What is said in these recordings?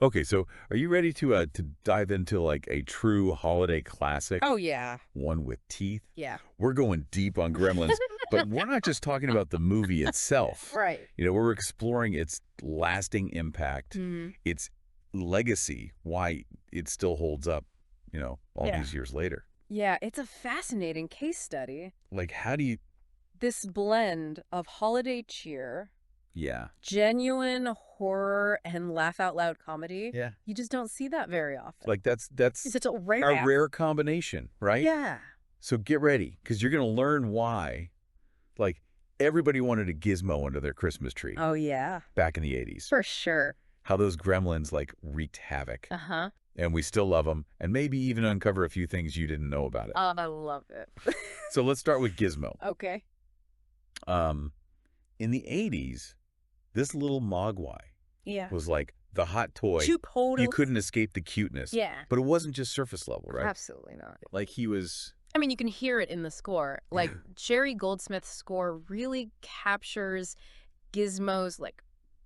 Okay, so are you ready to dive into like a true holiday classic, Oh, yeah. one with teeth? Yeah. We're going deep on Gremlins, but we're not just talking about the movie itself. Right. We're exploring its lasting impact, Mhm. its legacy, why it still holds up, all Yeah. these years later. Yeah, it's a fascinating case study. Like, how do you, This blend of holiday cheer, yeah, genuine horror, and laugh out loud comedy, yeah, you just don't see that very often. like that's It's a a rare. rare combination, right? Yeah. So get ready, because you're going to learn why, like, everybody wanted a Gizmo under their Christmas tree Oh, yeah. back in the 80s. For sure. How those gremlins, like, wreaked havoc. Uh-huh. And we still love them, and maybe even uncover a few things you didn't know about it. I love it. So let's start with Gizmo. Okay. Um, in the 80s, this little mogwai Yeah. was like the hot toy. Two You totally. couldn't escape the cuteness. Yeah. But it wasn't just surface level, right? Absolutely not. Like he was... I mean, you can hear it in the score. Like, Jerry Goldsmith's score really captures Gizmo's, like,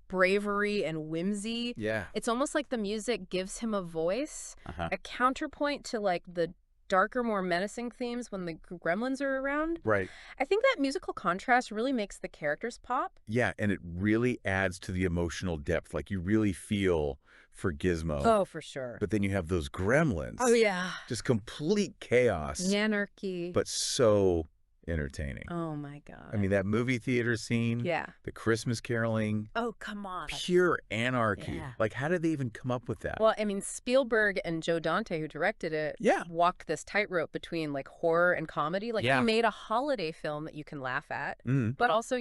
bravery and whimsy. Yeah. It's almost like the music gives him a voice, Uh-huh. a counterpoint to, like, the darker, more menacing themes when the gremlins are around. Right. I think that musical contrast really makes the characters pop. Yeah, and it really adds to the emotional depth. Like, you really feel for Gizmo. Oh, for sure. But then you have those gremlins. Oh, yeah. Just complete chaos. Anarchy. But so entertaining. Oh, my God. I mean, that movie theater scene, Yeah. the Christmas caroling, Oh, come on. pure anarchy. Yeah. Like, how did they even come up with that? Well, I mean, Spielberg and Joe Dante, who directed it, Yeah. walked this tightrope between, like, horror and comedy. Like, Yeah. he made a holiday film that you can laugh at, but also,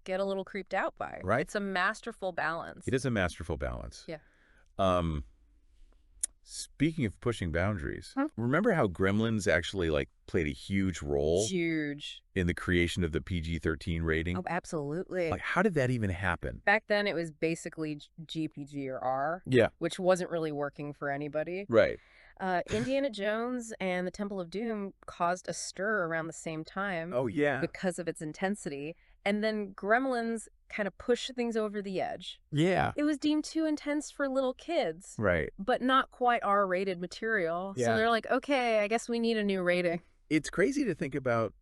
get a little creeped out by. Right. It's a masterful balance. It is a masterful balance. Yeah. Speaking of pushing boundaries, Huh? remember how Gremlins actually, like, played a huge role Huge. in the creation of the PG-13 rating? Oh, absolutely. Like, how did that even happen? Back then, it was basically GPG or R, Yeah. which wasn't really working for anybody. Right. Indiana Jones and the Temple of Doom caused a stir around the same time Oh, yeah. because of its intensity. And then Gremlins kind of pushed things over the edge. Yeah. It was deemed too intense for little kids, Right. but not quite R-rated material. Yeah. So they're like, okay, I guess we need a new rating. It's crazy to think about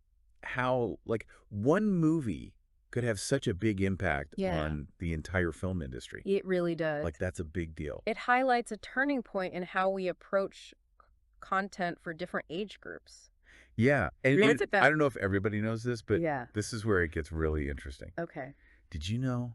how, like, one movie could have such a big impact Yeah. on the entire film industry. It really does. Like, that's a big deal. It highlights a turning point in how we approach content for different age groups. Yeah. And Look at that. I don't know if everybody knows this, but Yeah. this is where it gets really interesting. Okay. Did you know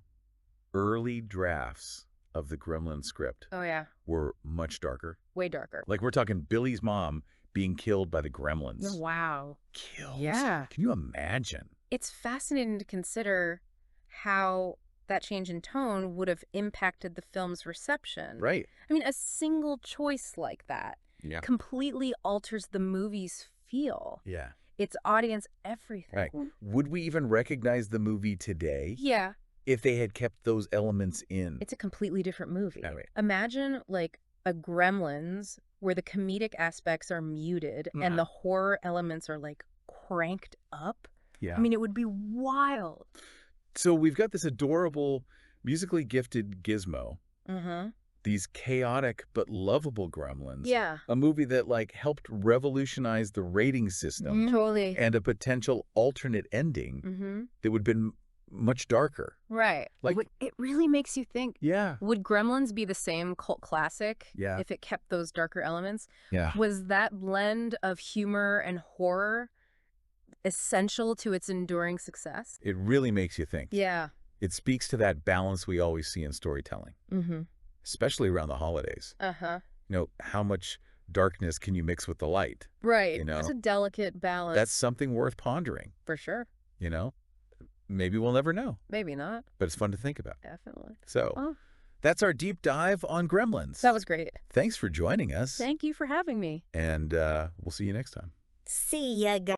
early drafts of the Gremlin script Oh, yeah. were much darker? Way darker. Like, we're talking Billy's mom being killed by the Oh, Gremlins. wow. Killed? Yeah. Can you imagine? It's fascinating to consider how that change in tone would have impacted the film's reception. Right. I mean, a single choice like that Yeah. completely alters the movie's feel, Yeah. its audience, everything. Right. Would we even recognize the movie today Yeah, if they had kept those elements in? it's a completely different movie. Yeah, right. Imagine like a Gremlins where the comedic aspects are muted and the horror elements are like cranked up. Yeah. I mean, it would be wild. So we've got this adorable, musically gifted Gizmo, Mm-hmm. these chaotic but lovable gremlins. Yeah. A movie that, like, helped revolutionize the rating system Totally. and a potential alternate ending Mm-hmm. that would have been much darker. Right. Like- It really makes you think, Yeah. would Gremlins be the same cult classic Yeah. if it kept those darker elements? Yeah. Was that blend of humor and horror essential to its enduring success? It really makes you think. Yeah. It speaks to that balance we always see in storytelling, Mm-hmm. especially around the holidays. Uh-huh. How much darkness can you mix with the light? Right. You know, It's a delicate balance. That's something worth pondering, for sure. you know? Maybe we'll never know, Maybe not. but it's fun to think about. Definitely. So Well, that's our deep dive on Gremlins. that was great. Thanks for joining us, Thank you for having me. and we'll see you next time. See ya, guys.